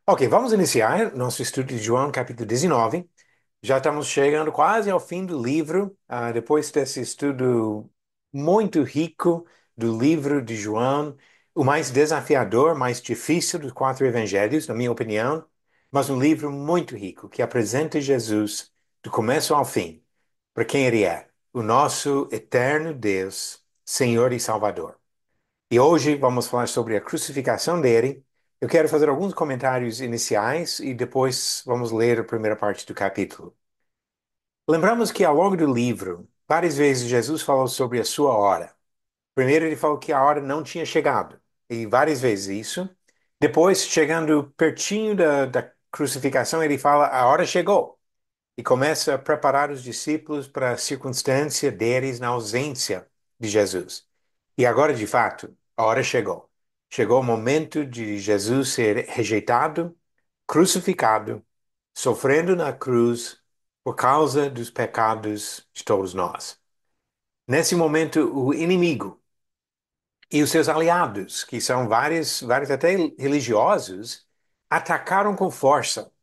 Ok, vamos iniciar nosso estudo de João, capítulo 19. Já estamos chegando quase ao fim do livro, depois desse estudo muito rico do livro de João, o mais desafiador, mais difícil dos quatro evangelhos, na minha opinião, mas um livro muito rico, que apresenta Jesus do começo ao fim, para quem ele é, o nosso eterno Deus, Senhor e Salvador. E hoje vamos falar sobre a crucificação dele. Eu quero fazer alguns comentários iniciais e depois vamos ler a primeira parte do capítulo. Lembramos que ao longo do livro, várias vezes Jesus falou sobre a sua hora. Primeiro ele falou que a hora não tinha chegado, e várias vezes isso. Depois, chegando pertinho da crucificação, ele fala a hora chegou. E começa a preparar os discípulos para a circunstância deles na ausência de Jesus. E agora, de fato, a hora chegou. Chegou o momento de Jesus ser rejeitado, crucificado, sofrendo na cruz por causa dos pecados de todos nós. Nesse momento, o inimigo e os seus aliados, que são vários até religiosos, atacaram com força.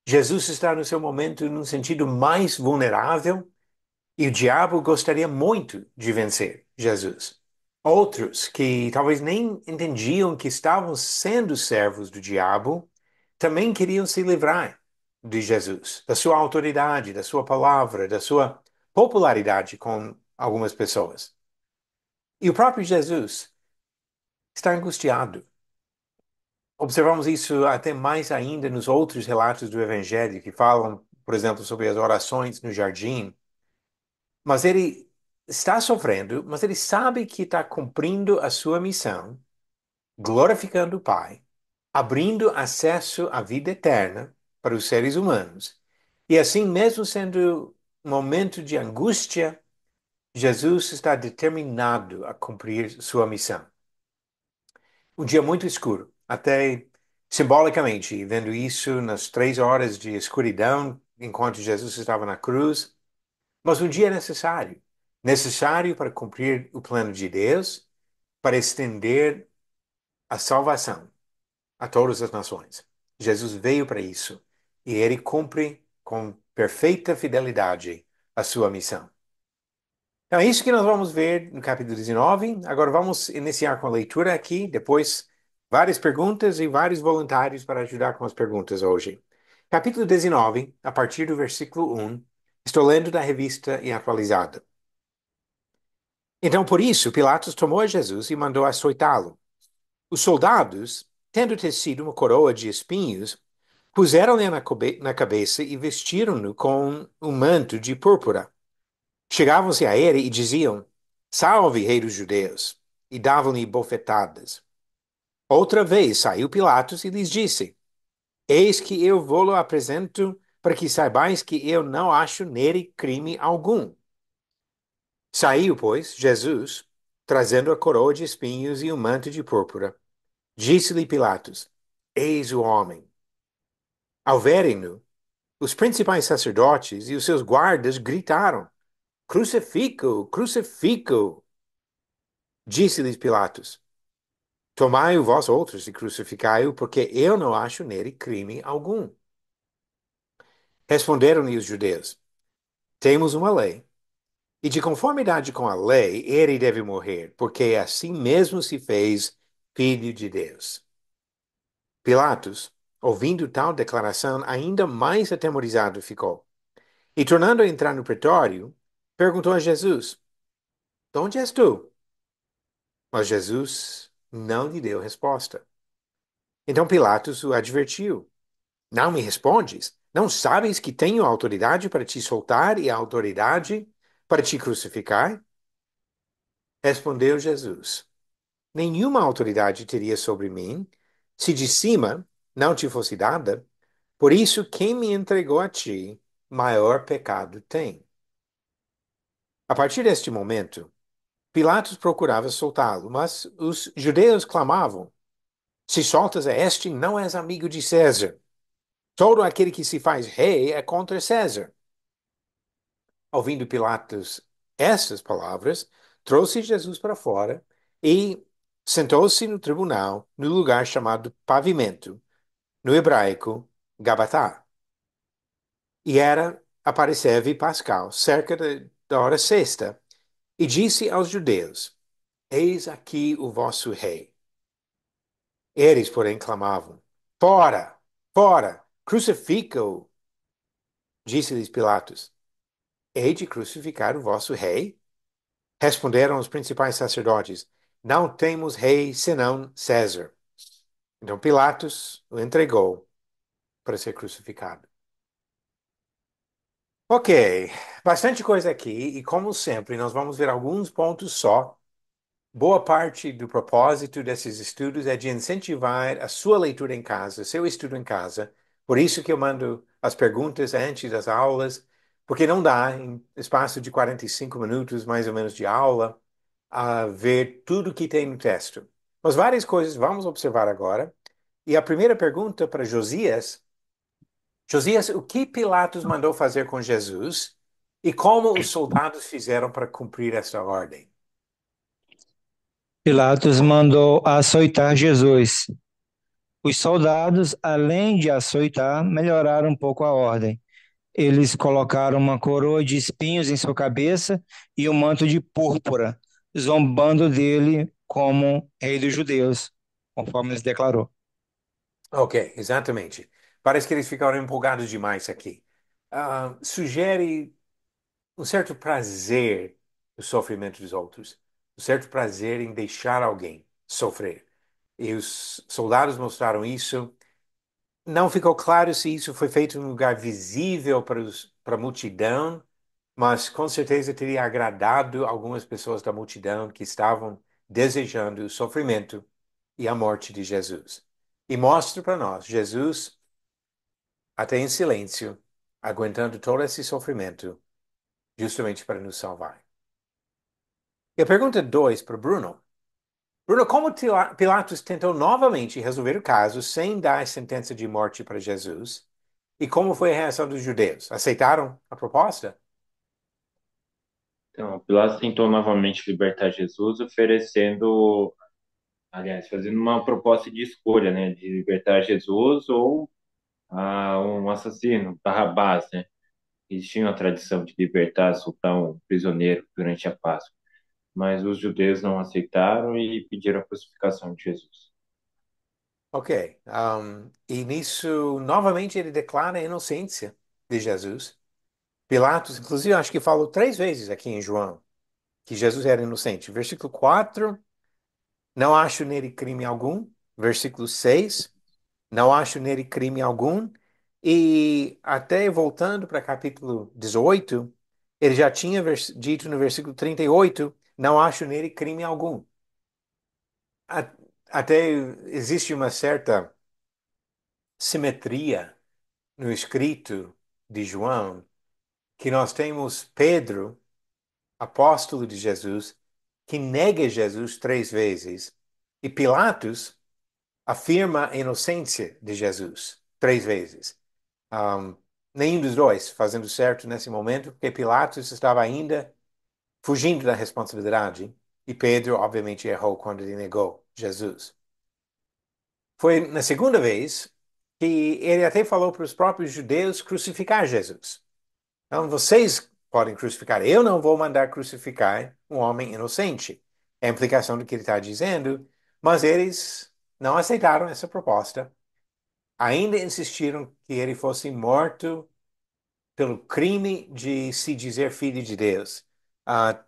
Jesus está no seu momento num sentido mais vulnerável e o diabo gostaria muito de vencer Jesus. Outros que talvez nem entendiam que estavam sendo servos do diabo também queriam se livrar de Jesus, da sua autoridade, da sua palavra, da sua popularidade com algumas pessoas. E o próprio Jesus está angustiado. Observamos isso até mais ainda nos outros relatos do Evangelho que falam, por exemplo, sobre as orações no jardim. Mas ele está sofrendo, mas ele sabe que está cumprindo a sua missão, glorificando o Pai, abrindo acesso à vida eterna para os seres humanos. E assim, mesmo sendo um momento de angústia, Jesus está determinado a cumprir sua missão. Um dia muito escuro, até simbolicamente, vendo isso nas 3 horas de escuridão, enquanto Jesus estava na cruz. Mas um dia é necessário para cumprir o plano de Deus, para estender a salvação a todas as nações. Jesus veio para isso e ele cumpre com perfeita fidelidade a sua missão. Então é isso que nós vamos ver no capítulo 19. Agora vamos iniciar com a leitura aqui, depois várias perguntas e vários voluntários para ajudar com as perguntas hoje. Capítulo 19, a partir do versículo 1. Estou lendo da revista e atualizada. Então, por isso, Pilatos tomou a Jesus e mandou açoitá-lo. Os soldados, tendo tecido uma coroa de espinhos, puseram-lhe na cabeça e vestiram-no com um manto de púrpura. Chegavam-se a ele e diziam: Salve, rei dos judeus! E davam-lhe bofetadas. Outra vez saiu Pilatos e lhes disse: Eis que eu vou-lo apresento para que saibais que eu não acho nele crime algum. Saiu, pois, Jesus, trazendo a coroa de espinhos e o manto de púrpura. Disse-lhe Pilatos: Eis o homem. Ao verem-no, os principais sacerdotes e os seus guardas gritaram: Crucifica-o! Crucifica-o! Disse-lhes Pilatos: Tomai-o vós outros e crucificai-o, porque eu não acho nele crime algum. Responderam-lhe os judeus: Temos uma lei, e de conformidade com a lei, ele deve morrer, porque assim mesmo se fez filho de Deus. Pilatos, ouvindo tal declaração, ainda mais atemorizado ficou. E tornando a entrar no pretório, perguntou a Jesus: De onde és tu? Mas Jesus não lhe deu resposta. Então Pilatos o advertiu: Não me respondes? Não sabes que tenho autoridade para te soltar e autoridade para te crucificar? Respondeu Jesus: Nenhuma autoridade teria sobre mim, se de cima não te fosse dada. Por isso, quem me entregou a ti, maior pecado tem. A partir deste momento, Pilatos procurava soltá-lo, mas os judeus clamavam: Se soltas a este, não és amigo de César. Todo aquele que se faz rei é contra César. Ouvindo Pilatos estas palavras, trouxe Jesus para fora e sentou-se no tribunal, no lugar chamado Pavimento, no hebraico, Gabatá. E era apareceve Pascal, cerca da hora sexta, e disse aos judeus: Eis aqui o vosso rei. Eles, porém, clamavam: Fora, fora, crucifica-o, disse-lhes Pilatos. Hei de crucificar o vosso rei? Responderam os principais sacerdotes: Não temos rei senão César. Então Pilatos o entregou para ser crucificado. Ok, bastante coisa aqui, e como sempre, nós vamos ver alguns pontos só. Boa parte do propósito desses estudos é de incentivar a sua leitura em casa, seu estudo em casa. Por isso que eu mando as perguntas antes das aulas, porque não dá, em espaço de 45 minutos, mais ou menos, de aula, a ver tudo que tem no texto. Mas várias coisas vamos observar agora. E a primeira pergunta para Josias: Josias, o que Pilatos mandou fazer com Jesus e como os soldados fizeram para cumprir essa ordem? Pilatos mandou açoitar Jesus. Os soldados, além de açoitar, melhoraram um pouco a ordem. Eles colocaram uma coroa de espinhos em sua cabeça e um manto de púrpura, zombando dele como rei dos judeus, conforme ele declarou. Ok, exatamente. Parece que eles ficaram empolgados demais aqui. Sugere um certo prazer no sofrimento dos outros, um certo prazer em deixar alguém sofrer. E os soldados mostraram isso. Não ficou claro se isso foi feito em um lugar visível para a multidão, mas com certeza teria agradado algumas pessoas da multidão que estavam desejando o sofrimento e a morte de Jesus. E mostra para nós Jesus até em silêncio, aguentando todo esse sofrimento, justamente para nos salvar. E a pergunta 2 para Bruno. Bruno, como Pilatos tentou novamente resolver o caso sem dar sentença de morte para Jesus? E como foi a reação dos judeus? Aceitaram a proposta? Então, Pilatos tentou novamente libertar Jesus, oferecendo, aliás, fazendo uma proposta de escolha, né, de libertar Jesus ou um assassino, Barrabás, né? Eles tinham a tradição de libertar, soltar um prisioneiro durante a Páscoa, mas os judeus não aceitaram e pediram a crucificação de Jesus. Ok. E nisso, novamente, ele declara a inocência de Jesus. Pilatos, inclusive, acho que falou 3 vezes aqui em João que Jesus era inocente. Versículo 4, não acho nele crime algum. Versículo 6, não acho nele crime algum. E até voltando para capítulo 18, ele já tinha dito no versículo 38, não acho nele crime algum. A- Até existe uma certa simetria no escrito de João, que nós temos Pedro, apóstolo de Jesus, que nega Jesus 3 vezes, e Pilatos afirma a inocência de Jesus 3 vezes. Um, Nenhum dos dois fazendo certo nesse momento, porque Pilatos estava ainda fugindo da responsabilidade, e Pedro, obviamente, errou quando ele negou Jesus. Foi na segunda vez que ele até falou para os próprios judeus crucificar Jesus. Então, vocês podem crucificar. Eu não vou mandar crucificar um homem inocente. É a implicação do que ele está dizendo, mas eles não aceitaram essa proposta. Ainda insistiram que ele fosse morto pelo crime de se dizer filho de Deus.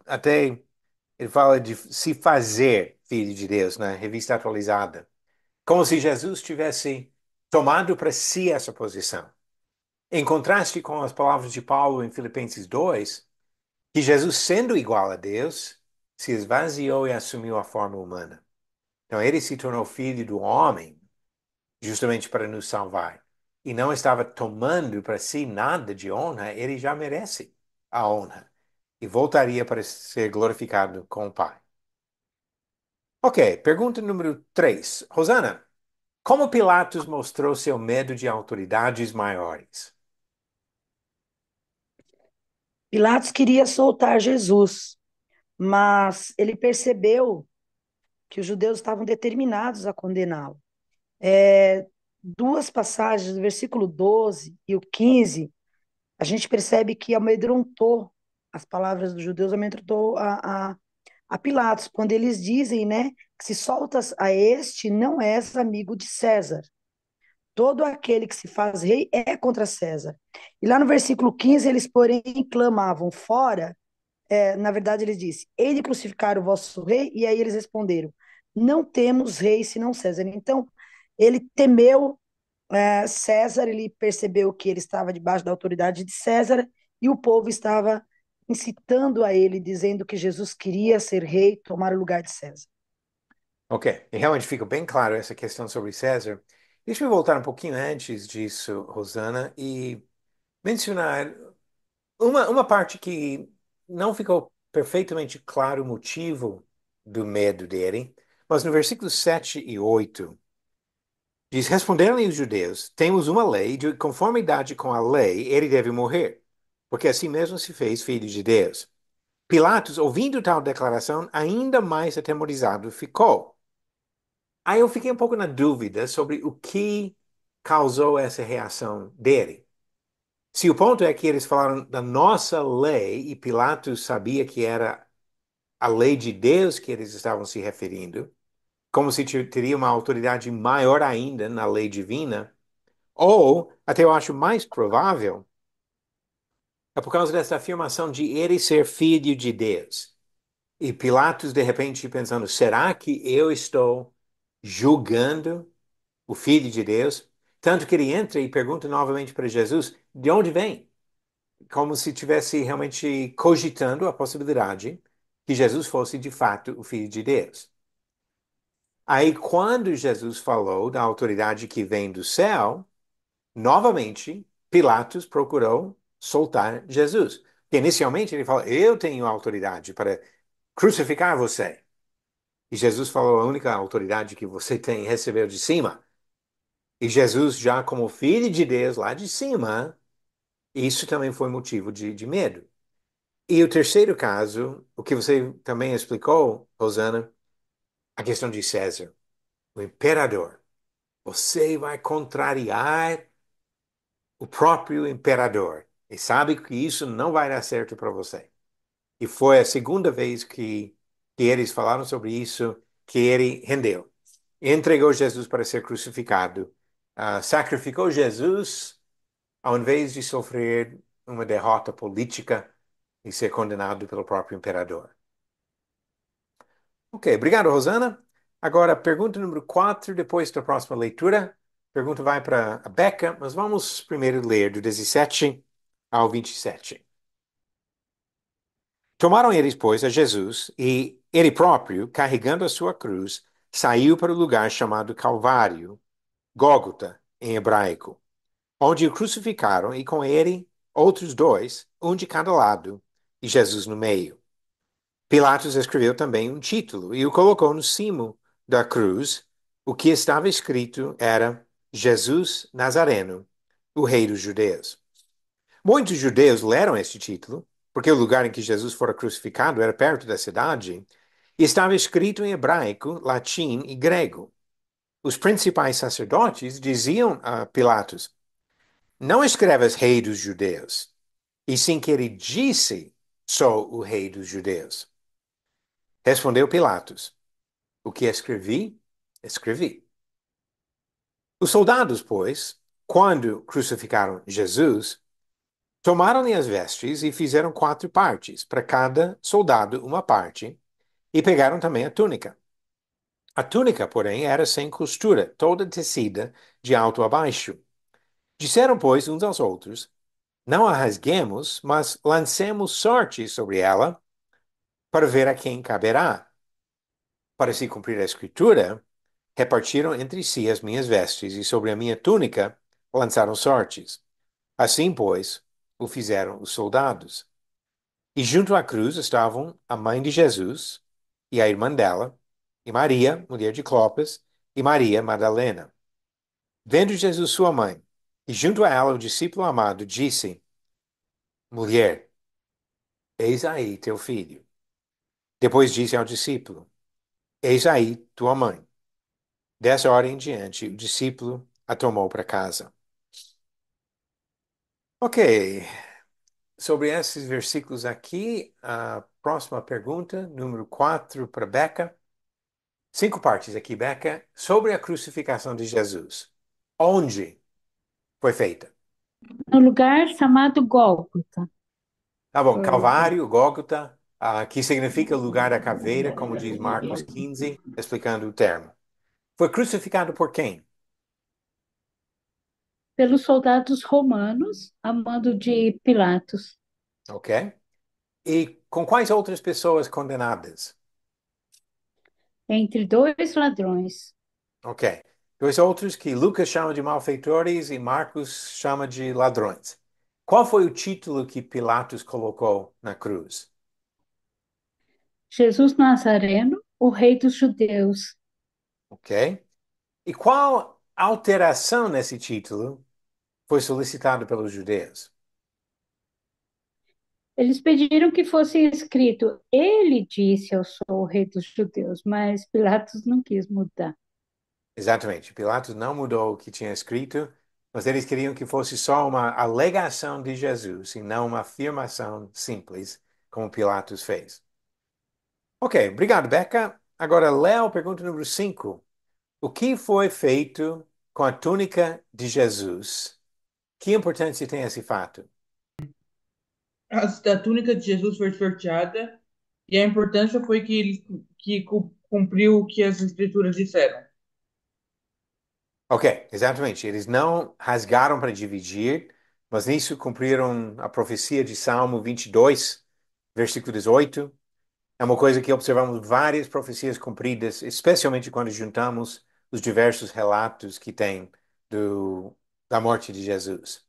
Até ele fala de se fazer filho de Deus na revista atualizada. Como se Jesus tivesse tomado para si essa posição. Em contraste com as palavras de Paulo em Filipenses 2, que Jesus, sendo igual a Deus, se esvaziou e assumiu a forma humana. Então, ele se tornou filho do homem, justamente para nos salvar. E não estava tomando para si nada de honra, ele já merece a honra. E voltaria para ser glorificado com o Pai. Ok, pergunta número 3. Rosana, como Pilatos mostrou seu medo de autoridades maiores? Pilatos queria soltar Jesus, mas ele percebeu que os judeus estavam determinados a condená-lo. duas passagens, o versículo 12 e o 15, a gente percebe que amedrontou, as palavras dos judeus amedrontou a Pilatos, quando eles dizem, né, que se soltas a este, não és amigo de César. Todo aquele que se faz rei é contra César. E lá no versículo 15, eles, porém, clamavam fora, na verdade, ele disse: Hei de crucificar o vosso rei, e aí eles responderam: Não temos rei senão César. Então, ele temeu César, ele percebeu que ele estava debaixo da autoridade de César, e o povo estava incitando a ele, dizendo que Jesus queria ser rei, tomar o lugar de César. Ok, e realmente fica bem claro essa questão sobre César. Deixa eu voltar um pouquinho antes disso, Rosana, e mencionar uma parte que não ficou perfeitamente claro o motivo do medo dele, mas no versículo 7 e 8 diz: Responderam-lhe os judeus: Temos uma lei, de conformidade com a lei, ele deve morrer, porque assim mesmo se fez filho de Deus. Pilatos, ouvindo tal declaração, ainda mais atemorizado ficou. Aí eu fiquei um pouco na dúvida sobre o que causou essa reação dele. Se o ponto é que eles falaram da nossa lei e Pilatos sabia que era a lei de Deus que eles estavam se referindo, como se teria uma autoridade maior ainda na lei divina, ou, até eu acho mais provável, é por causa dessa afirmação de ele ser filho de Deus. E Pilatos, de repente, pensando: será que eu estou julgando o Filho de Deus? Tanto que ele entra e pergunta novamente para Jesus: de onde vem? Como se estivesse realmente cogitando a possibilidade que Jesus fosse de fato o Filho de Deus. Aí, quando Jesus falou da autoridade que vem do céu, novamente Pilatos procurou soltar Jesus. Porque inicialmente ele falou: eu tenho autoridade para crucificar você. E Jesus falou: a única autoridade que você tem recebeu de cima. E Jesus, já como filho de Deus lá de cima, isso também foi motivo de medo. E o terceiro caso, o que você também explicou, Rosana, a questão de César, o imperador. Você vai contrariar o próprio imperador. E sabe que isso não vai dar certo para você. E foi a segunda vez que eles falaram sobre isso, que ele rendeu. Entregou Jesus para ser crucificado. Sacrificou Jesus ao invés de sofrer uma derrota política e ser condenado pelo próprio imperador. Ok, obrigado, Rosana. Agora, pergunta número 4, depois da próxima leitura. A pergunta vai para a Beca, mas vamos primeiro ler do 17 ao 27. Tomaram eles, pois, a Jesus, e ele próprio, carregando a sua cruz, saiu para o lugar chamado Calvário, Gólgota, em hebraico, onde o crucificaram, e com ele outros dois, um de cada lado, e Jesus no meio. Pilatos escreveu também um título e o colocou no cimo da cruz. O que estava escrito era: Jesus Nazareno, o Rei dos Judeus. Muitos judeus leram este título, porque o lugar em que Jesus fora crucificado era perto da cidade, e estava escrito em hebraico, latim e grego. Os principais sacerdotes diziam a Pilatos: Não escrevas Rei dos Judeus, e sim que ele disse: Sou o Rei dos Judeus. Respondeu Pilatos: O que escrevi, escrevi. Os soldados, pois, quando crucificaram Jesus, tomaram-lhe as vestes e fizeram 4 partes, para cada soldado uma parte, e pegaram também a túnica. A túnica, porém, era sem costura, toda tecida de alto a baixo. Disseram, pois, uns aos outros: Não a rasguemos, mas lancemos sorte sobre ela, para ver a quem caberá. Para se cumprir a escritura, repartiram entre si as minhas vestes, e sobre a minha túnica lançaram sortes. Assim, pois, o fizeram os soldados. E junto à cruz estavam a mãe de Jesus e a irmã dela, e Maria, mulher de Clopas, e Maria Madalena. Vendo Jesus sua mãe, e junto a ela o discípulo amado, disse: Mulher, eis aí teu filho. Depois disse ao discípulo: Eis aí tua mãe. Dessa hora em diante, o discípulo a tomou para casa. Ok, sobre esses versículos aqui, a próxima pergunta, número 4 para Beca. 5 partes aqui, Beca, sobre a crucificação de Jesus. Onde foi feita? No lugar chamado Gólgota. Tá bom, Foi, Calvário, Gólgota, que significa lugar da caveira, como diz Marcos 15, explicando o termo. Foi crucificado por quem? pelos soldados romanos, a mando de Pilatos. Ok. E com quais outras pessoas condenadas? Entre dois ladrões. Ok. Dois outros que Lucas chama de malfeitores e Marcos chama de ladrões. Qual foi o título que Pilatos colocou na cruz? Jesus Nazareno, o rei dos judeus. Ok. E qual alteração nesse título foi solicitado pelos judeus? Eles pediram que fosse escrito: Ele disse, eu sou o rei dos judeus, mas Pilatos não quis mudar. Exatamente. Pilatos não mudou o que tinha escrito, mas eles queriam que fosse só uma alegação de Jesus e não uma afirmação simples, como Pilatos fez. Ok, obrigado, Becca. Agora, Léo, pergunta número 5. O que foi feito com a túnica de Jesus? Que importância tem esse fato? A túnica de Jesus foi sorteada e a importância foi que ele cumpriu o que as escrituras disseram. Ok, exatamente. Eles não rasgaram para dividir, mas nisso cumpriram a profecia de Salmo 22, versículo 18. É uma coisa que observamos várias profecias cumpridas, especialmente quando juntamos os diversos relatos que tem da morte de Jesus.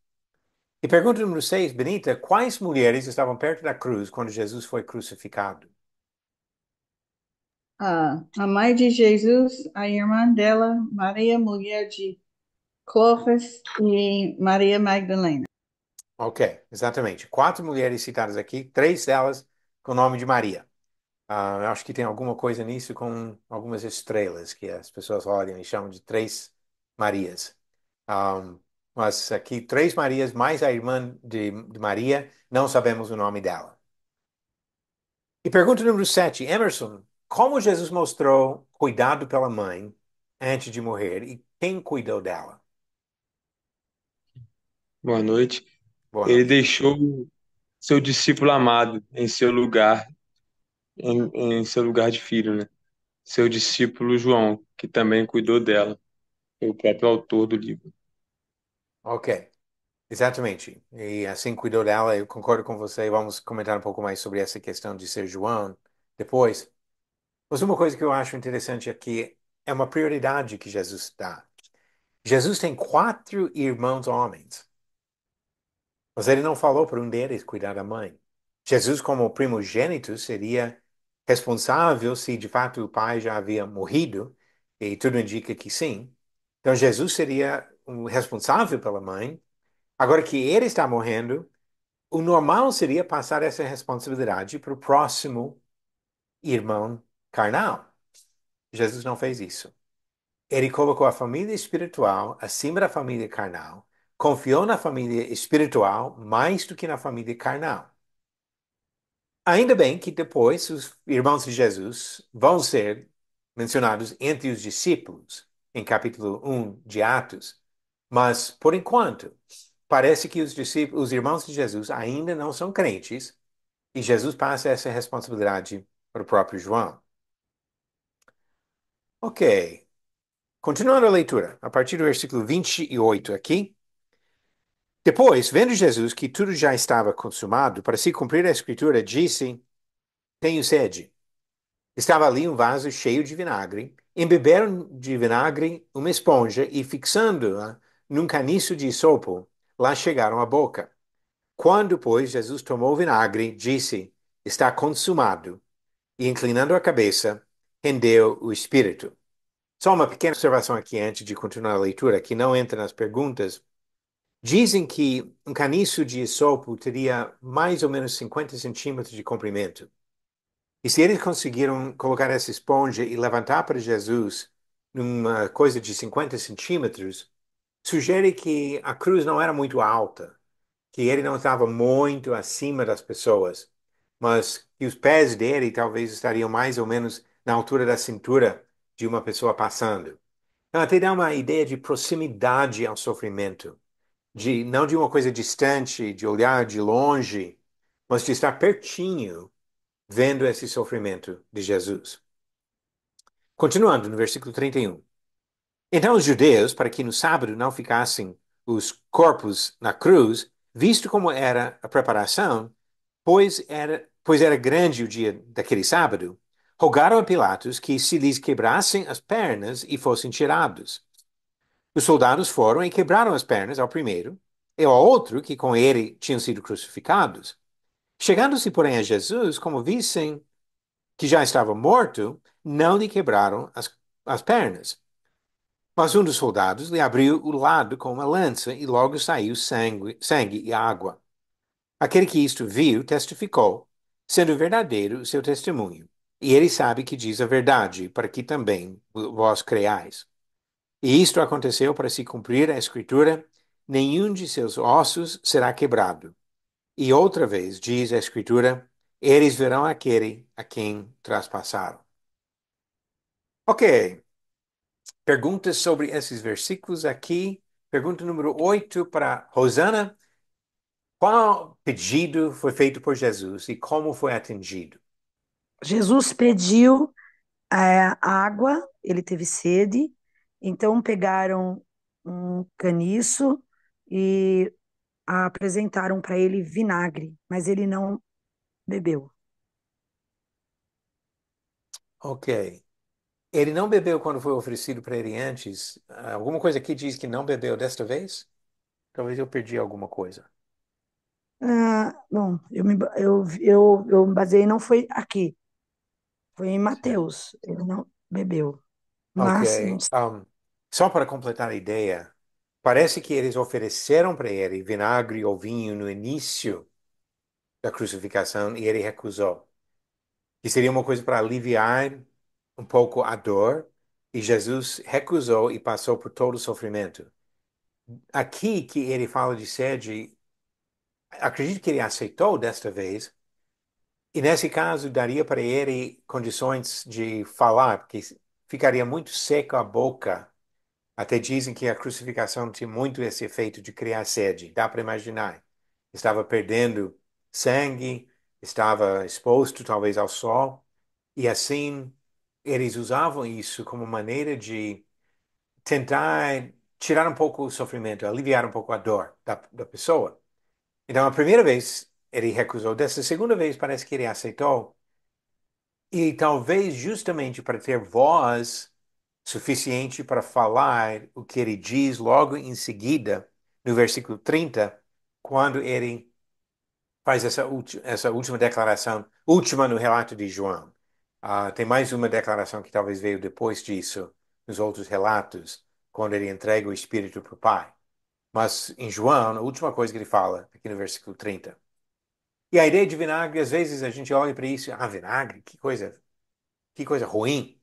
E pergunta número 6, Benita, quais mulheres estavam perto da cruz quando Jesus foi crucificado? A mãe de Jesus, a irmã dela, Maria, mulher de Clopas e Maria Magdalena. Ok, exatamente. 4 mulheres citadas aqui, 3 delas com o nome de Maria. Eu acho que tem alguma coisa nisso com algumas estrelas que as pessoas olham e chamam de 3 Marias. Um, mas aqui, 3 Marias, mais a irmã de Maria, não sabemos o nome dela. E pergunta número 7, Emerson, como Jesus mostrou cuidado pela mãe antes de morrer e quem cuidou dela? Boa noite. Boa Ele noite. deixou seu discípulo amado em seu lugar, em seu lugar de filho, né? Seu discípulo João, que também cuidou dela, foi o próprio autor do livro. Ok, exatamente. E assim cuidou dela, eu concordo com você. Vamos comentar um pouco mais sobre essa questão de ser João depois. Mas uma coisa que eu acho interessante aqui é uma prioridade que Jesus dá. Jesus tem 4 irmãos homens, mas ele não falou para um deles cuidar da mãe. Jesus, como primogênito, seria responsável se de fato o pai já havia morrido, e tudo indica que sim. Então Jesus seria o responsável pela mãe. Agora que ele está morrendo, o normal seria passar essa responsabilidade para o próximo irmão carnal. Jesus não fez isso. Ele colocou a família espiritual acima da família carnal, confiou na família espiritual mais do que na família carnal. Ainda bem que depois os irmãos de Jesus vão ser mencionados entre os discípulos, em capítulo 1 de Atos, mas, por enquanto, parece que os irmãos de Jesus ainda não são crentes e Jesus passa essa responsabilidade para o próprio João. Ok. Continuando a leitura, a partir do versículo 28 aqui. Depois, vendo Jesus que tudo já estava consumado, para se cumprir a escritura, disse: Tenho sede. Estava ali um vaso cheio de vinagre. Embeberam de vinagre uma esponja e, fixando-a num caniço de isopo, lá chegaram à boca. Quando, pois, Jesus tomou o vinagre, disse: Está consumado. E, inclinando a cabeça, rendeu o espírito. Só uma pequena observação aqui antes de continuar a leitura, que não entra nas perguntas. Dizem que um caniço de esopo teria mais ou menos 50 centímetros de comprimento. E se eles conseguiram colocar essa esponja e levantar para Jesus numa coisa de 50 centímetros, sugere que a cruz não era muito alta, que ele não estava muito acima das pessoas, mas que os pés dele talvez estariam mais ou menos na altura da cintura de uma pessoa passando. Então, até dá uma ideia de proximidade ao sofrimento, de não de uma coisa distante, de olhar de longe, mas de estar pertinho, vendo esse sofrimento de Jesus. Continuando no versículo 31. Então os judeus, para que no sábado não ficassem os corpos na cruz, visto como era a preparação, pois era grande o dia daquele sábado, rogaram a Pilatos que se lhes quebrassem as pernas e fossem tirados. Os soldados foram e quebraram as pernas ao primeiro e ao outro que com ele tinham sido crucificados. Chegando-se, porém, a Jesus, como vissem que já estava morto, não lhe quebraram as pernas. Mas um dos soldados lhe abriu o lado com uma lança e logo saiu sangue e água. Aquele que isto viu testificou, sendo verdadeiro o seu testemunho. E ele sabe que diz a verdade, para que também vós creais. E isto aconteceu para se cumprir a Escritura: nenhum de seus ossos será quebrado. E outra vez diz a Escritura: eles verão aquele a quem traspassaram. Ok, perguntas sobre esses versículos aqui. Pergunta número 8 para Rosana. Qual pedido foi feito por Jesus e como foi atendido? Jesus pediu água, ele teve sede, então pegaram um caniço e apresentaram para ele vinagre, mas ele não bebeu. Ok. Ele não bebeu quando foi oferecido para ele antes. Alguma coisa aqui diz que não bebeu desta vez? Talvez eu perdi alguma coisa. Bom, eu me baseei, não foi aqui, foi em Certo. Mateus, ele não bebeu, Ok. mas não sei. Só para completar a ideia, parece que eles ofereceram para ele vinagre ou vinho no início da crucificação e ele recusou. Que seria uma coisa para aliviar um pouco a dor, e Jesus recusou e passou por todo o sofrimento. Aqui que ele fala de sede, acredito que ele aceitou desta vez, e nesse caso daria para ele condições de falar, porque ficaria muito seca a boca. Até dizem que a crucificação tinha muito esse efeito de criar sede. Dá para imaginar. Estava perdendo sangue, estava exposto talvez ao sol, e assim eles usavam isso como maneira de tentar tirar um pouco o sofrimento, aliviar um pouco a dor da pessoa. Então, a primeira vez ele recusou, dessa segunda vez parece que ele aceitou, e talvez justamente para ter voz suficiente para falar o que ele diz logo em seguida, no versículo 30, quando ele faz essa última declaração, última no relato de João. Tem mais uma declaração que talvez veio depois disso, nos outros relatos, quando ele entrega o Espírito para o Pai. Mas em João, a última coisa que ele fala, aqui no versículo 30. E a ideia de vinagre, às vezes a gente olha para isso, vinagre, que coisa ruim.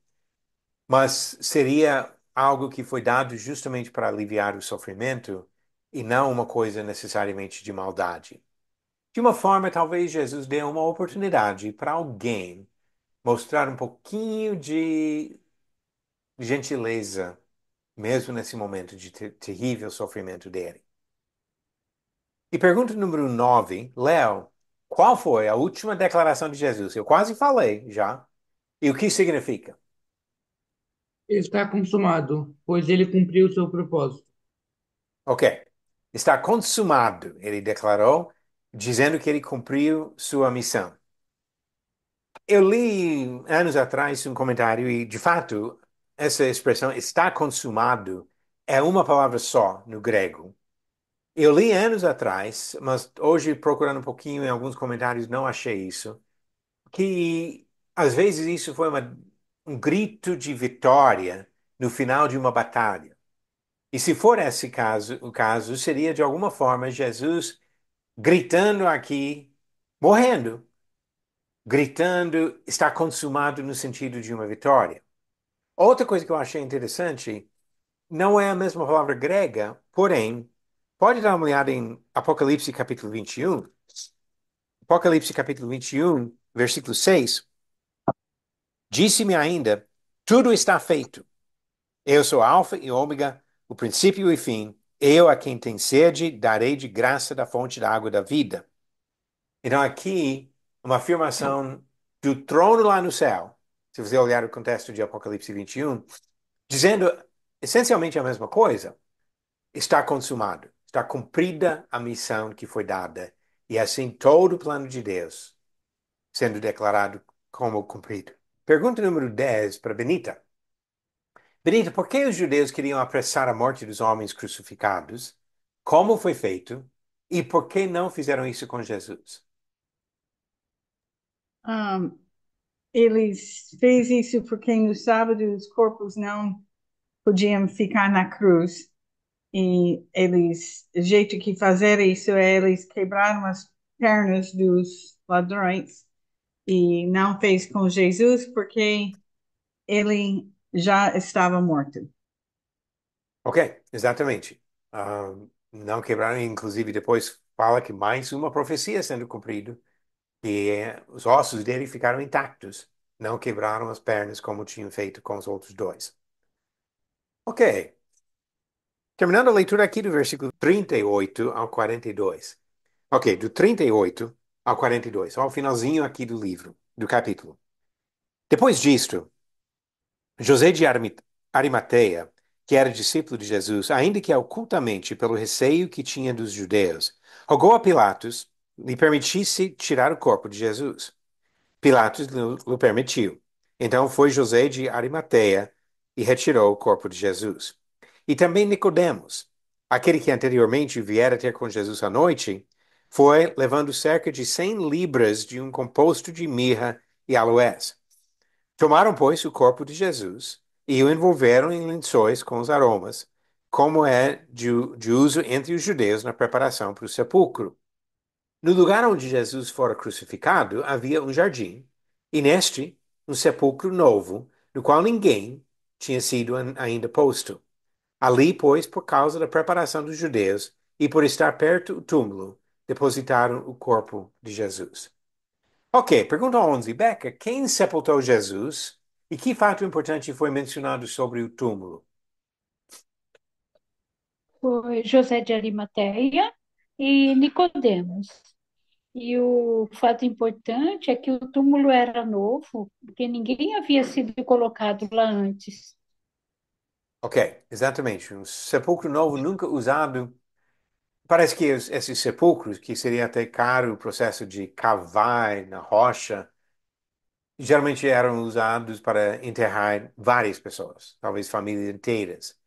Mas seria algo que foi dado justamente para aliviar o sofrimento e não uma coisa necessariamente de maldade. De uma forma, talvez Jesus dê uma oportunidade para alguém mostrar um pouquinho de gentileza, mesmo nesse momento de terrível sofrimento dele. E pergunta número 9, Léo, qual foi a última declaração de Jesus? Eu quase falei já. E o que significa? Está consumado, pois ele cumpriu o seu propósito. Ok. Está consumado, ele declarou, dizendo que ele cumpriu sua missão. Eu li anos atrás um comentário e, de fato, essa expressão está consumado é uma palavra só no grego. Eu li anos atrás, mas hoje, procurando um pouquinho em alguns comentários, não achei isso, que às vezes isso foi um grito de vitória no final de uma batalha. E se for esse caso, o caso seria de alguma forma Jesus gritando aqui, morrendo, gritando, está consumado no sentido de uma vitória. Outra coisa que eu achei interessante, não é a mesma palavra grega, porém, pode dar uma olhada em Apocalipse capítulo 21. Apocalipse capítulo 21, versículo 6. Disse-me ainda, tudo está feito. Eu sou Alfa e Ômega, o princípio e fim. Eu, a quem tem sede, darei de graça da fonte da água da vida. Então, aqui, uma afirmação do trono lá no céu, se você olhar o contexto de Apocalipse 21, dizendo essencialmente a mesma coisa. Está consumado, está cumprida a missão que foi dada. E assim, todo o plano de Deus sendo declarado como cumprido. Pergunta número 10 para Benita. Benita, por que os judeus queriam apressar a morte dos homens crucificados? Como foi feito? E por que não fizeram isso com Jesus? Um, eles fez isso porque no sábado os corpos não podiam ficar na cruz. E eles, o jeito que fazer isso é eles quebraram as pernas dos ladrões e não fez com Jesus porque ele já estava morto. Ok, exatamente. Não quebraram, inclusive depois fala que mais uma profecia sendo cumprida, os ossos dele ficaram intactos, não quebraram as pernas como tinham feito com os outros dois. Ok, terminando a leitura aqui do versículo 38 ao 42. Ok, do 38 ao 42, ao finalzinho aqui do livro, do capítulo. Depois disto, José de Arimateia, que era discípulo de Jesus, ainda que ocultamente pelo receio que tinha dos judeus, rogou a Pilatos lhe permitisse tirar o corpo de Jesus. Pilatos lhe permitiu. Então foi José de Arimateia e retirou o corpo de Jesus. E também Nicodemos, aquele que anteriormente viera ter com Jesus à noite, foi levando cerca de 100 libras de um composto de mirra e aloés. Tomaram, pois, o corpo de Jesus e o envolveram em lençóis com os aromas, como é de uso entre os judeus na preparação para o sepulcro. No lugar onde Jesus fora crucificado havia um jardim, e neste um sepulcro novo, no qual ninguém tinha sido ainda posto. Ali, pois, por causa da preparação dos judeus e por estar perto do túmulo, depositaram o corpo de Jesus. Ok, pergunta 11. Becca, quem sepultou Jesus e que fato importante foi mencionado sobre o túmulo? Foi José de Arimateia e Nicodemos. E o fato importante é que o túmulo era novo, porque ninguém havia sido colocado lá antes. Ok, exatamente. Um sepulcro novo nunca usado. Parece que esses sepulcros, que seria até caro o processo de cavar na rocha, geralmente eram usados para enterrar várias pessoas, talvez famílias inteiras.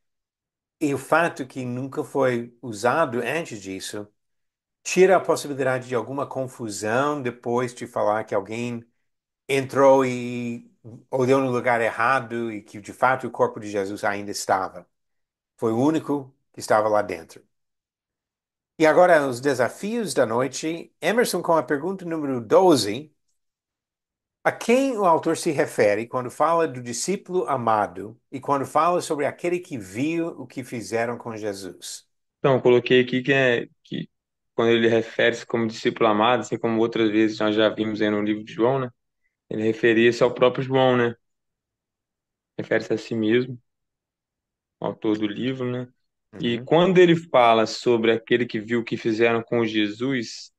E o fato que nunca foi usado antes disso tira a possibilidade de alguma confusão depois de falar que alguém entrou e olhou no lugar errado e que de fato o corpo de Jesus ainda estava. Foi o único que estava lá dentro. E agora os desafios da noite. Emerson com a pergunta número 12. A quem o autor se refere quando fala do discípulo amado e quando fala sobre aquele que viu o que fizeram com Jesus? Então, eu coloquei aqui que quando ele refere-se como discípulo amado, assim como outras vezes nós já vimos aí no livro de João, né? Ele referia-se ao próprio João, né? Refere-se a si mesmo, ao autor do livro, né? E Uhum. quando ele fala sobre aquele que viu o que fizeram com Jesus,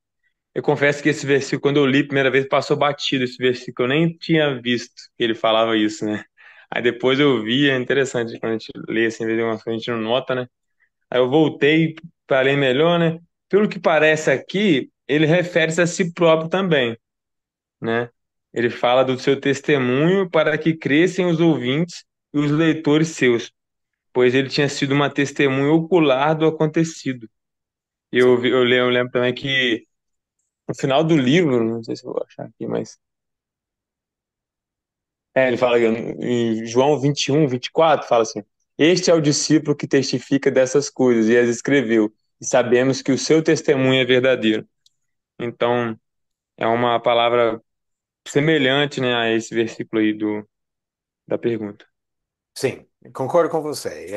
eu confesso que esse versículo, quando eu li a primeira vez, passou batido esse versículo. Eu nem tinha visto que ele falava isso, né? Aí depois eu vi, é interessante quando a gente lê assim, às vezes uma coisa a gente não nota, né? Aí eu voltei para ler melhor, né? Pelo que parece aqui, ele refere-se a si próprio também, né? Ele fala do seu testemunho para que cresçam os ouvintes e os leitores seus, pois ele tinha sido uma testemunha ocular do acontecido. E Sim, eu lembro também que no final do livro, não sei se eu vou achar aqui, mas ele fala em João 21, 24, fala assim: Este é o discípulo que testifica dessas coisas e as escreveu, e sabemos que o seu testemunho é verdadeiro. Então, é uma palavra semelhante, né, a esse versículo aí da pergunta. sim, concordo com você.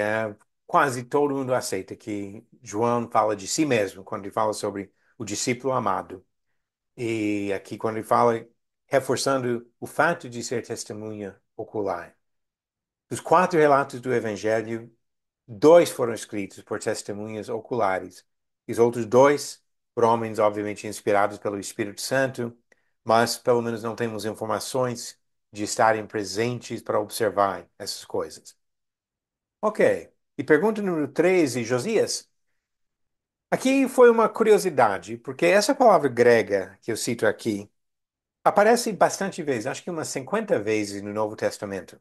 quase todo mundo aceita que João fala de si mesmo quando ele fala sobre o discípulo amado. E aqui, quando ele fala, reforçando o fato de ser testemunha ocular. Dos quatro relatos do Evangelho, dois foram escritos por testemunhas oculares. E os outros dois, por homens, obviamente, inspirados pelo Espírito Santo, mas pelo menos não temos informações de estarem presentes para observar essas coisas. Ok. E pergunta número 13, Josias. Aqui foi uma curiosidade, porque essa palavra grega que eu cito aqui aparece bastante vezes, acho que umas 50 vezes no Novo Testamento.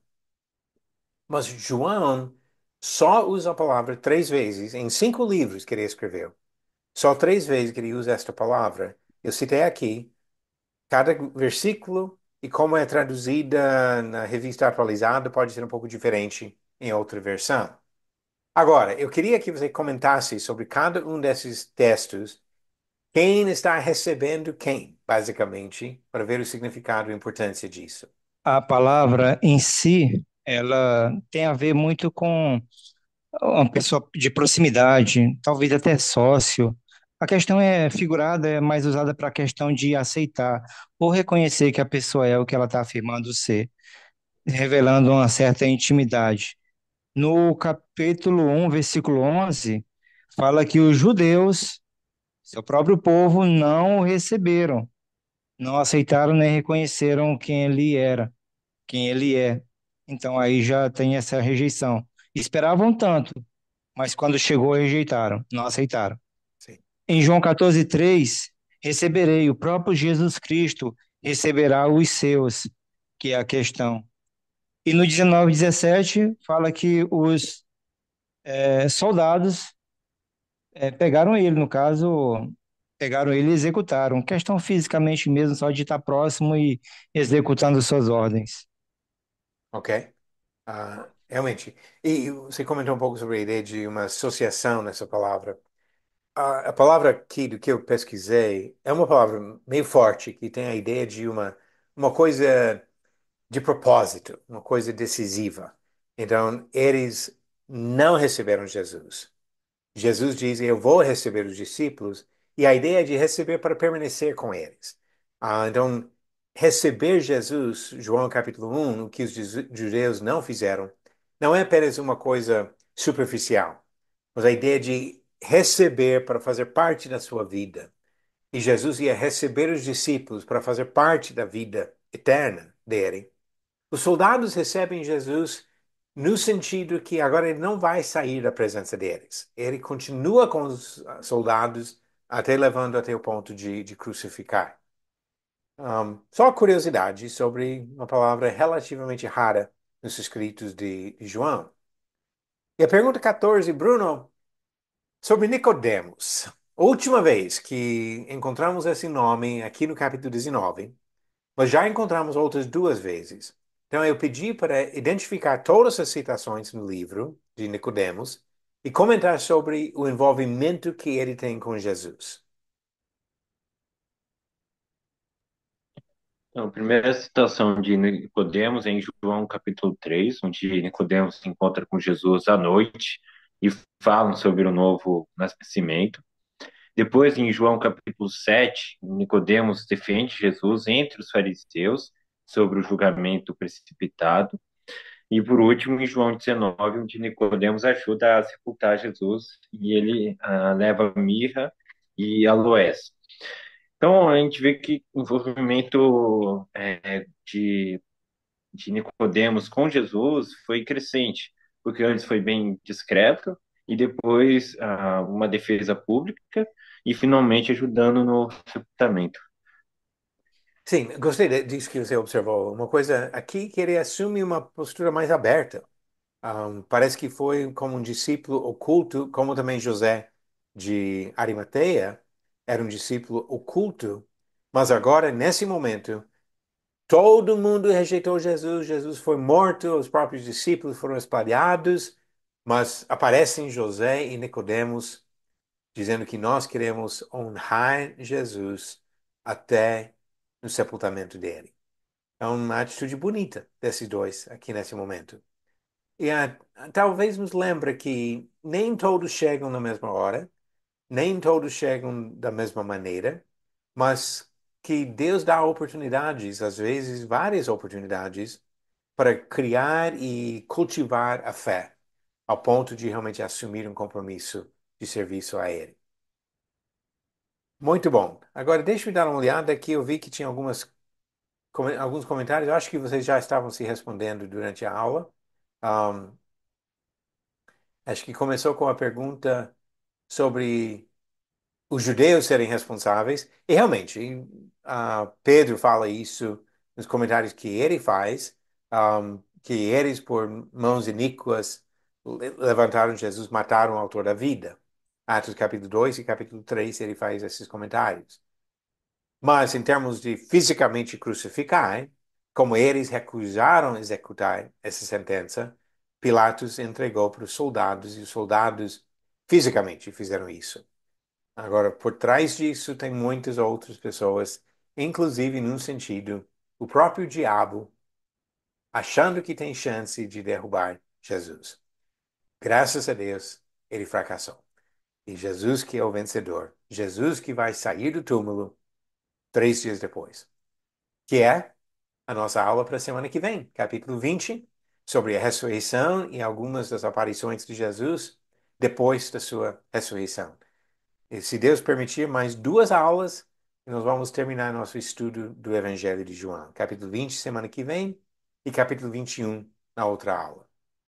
Mas João só usa a palavra três vezes em cinco livros que ele escreveu. Só três vezes que ele usa esta palavra. Eu citei aqui cada versículo e como é traduzida na revista atualizada pode ser um pouco diferente em outra versão. Agora, eu queria que você comentasse sobre cada um desses textos, quem está recebendo quem, basicamente, para ver o significado e a importância disso. A palavra em si, ela tem a ver muito com uma pessoa de proximidade, talvez até sócio. A questão é figurada, é mais usada para a questão de aceitar ou reconhecer que a pessoa é o que ela está afirmando ser, revelando uma certa intimidade. No capítulo 1, versículo 11, fala que os judeus, seu próprio povo, não o receberam, não aceitaram nem reconheceram quem ele era, quem ele é. Então aí já tem essa rejeição. Esperavam tanto, mas quando chegou rejeitaram, não aceitaram. Sim. Em João 14:3, receberei, o próprio Jesus Cristo receberá os seus, que é a questão. E no 19:17 fala que os soldados pegaram ele, no caso, pegaram ele e executaram. Questão fisicamente mesmo, só de estar próximo e executando suas ordens. Ok? Realmente. E você comentou um pouco sobre a ideia de uma associação nessa palavra. A palavra aqui do que eu pesquisei é uma palavra meio forte, que tem a ideia de uma coisa de propósito, uma coisa decisiva. Então, eles não receberam Jesus. Jesus diz: Eu vou receber os discípulos, e a ideia é de receber para permanecer com eles. Então, receber Jesus, João capítulo 1, o que os judeus não fizeram, não é apenas uma coisa superficial, mas a ideia de receber para fazer parte da sua vida. E Jesus ia receber os discípulos para fazer parte da vida eterna dele. Os soldados recebem Jesus no sentido que agora ele não vai sair da presença deles. Ele continua com os soldados até levando até o ponto de crucificar. Só curiosidade sobre uma palavra relativamente rara nos escritos de João. E a pergunta 14, Bruno, sobre Nicodemos. A última vez que encontramos esse nome aqui no capítulo 19, nós já encontramos outras duas vezes. Então eu pedi para identificar todas as citações no livro de Nicodemos e comentar sobre o envolvimento que ele tem com Jesus. Então, a primeira citação de Nicodemos é em João capítulo 3, onde Nicodemos se encontra com Jesus à noite e falam sobre o novo nascimento. Depois, em João capítulo 7, Nicodemos defende Jesus entre os fariseus sobre o julgamento precipitado. E por último, em João 19, onde Nicodemos ajuda a sepultar Jesus e ele leva mirra e aloés. Então a gente vê que o envolvimento de Nicodemos com Jesus foi crescente, porque antes foi bem discreto e depois uma defesa pública e finalmente ajudando no sepultamento. Sim, gostei disso que você observou. Uma coisa aqui que ele assume uma postura mais aberta. Parece que foi como um discípulo oculto, como também José de Arimateia era um discípulo oculto, mas agora, nesse momento, todo mundo rejeitou Jesus, Jesus foi morto, os próprios discípulos foram espalhados, mas aparecem José e Nicodemos dizendo que nós queremos honrar Jesus até no sepultamento dele. É uma atitude bonita desses dois aqui nesse momento. E talvez nos lembre que nem todos chegam na mesma hora, nem todos chegam da mesma maneira, mas que Deus dá oportunidades, às vezes várias oportunidades, para criar e cultivar a fé, ao ponto de realmente assumir um compromisso de serviço a Ele. Muito bom. Agora, deixa eu dar uma olhada aqui. Eu vi que tinha alguns comentários. Eu acho que vocês já estavam se respondendo durante a aula. Um, Acho que começou com a pergunta sobre os judeus serem responsáveis. E realmente, Pedro fala isso nos comentários que ele faz, que eles, por mãos iníquas, levantaram Jesus, mataram o autor da vida. Atos capítulo 2 e capítulo 3 ele faz esses comentários. Mas em termos de fisicamente crucificar, como eles recusaram executar essa sentença, Pilatos entregou para os soldados e os soldados fisicamente fizeram isso. Agora, por trás disso, tem muitas outras pessoas, inclusive num sentido, o próprio diabo, achando que tem chance de derrubar Jesus. Graças a Deus, ele fracassou. E Jesus que é o vencedor, Jesus que vai sair do túmulo 3 dias depois, que é a nossa aula para a semana que vem, capítulo 20, sobre a ressurreição e algumas das aparições de Jesus depois da sua ressurreição. E se Deus permitir, mais 2 aulas, e nós vamos terminar nosso estudo do Evangelho de João. Capítulo 20, semana que vem, e capítulo 21, na outra aula.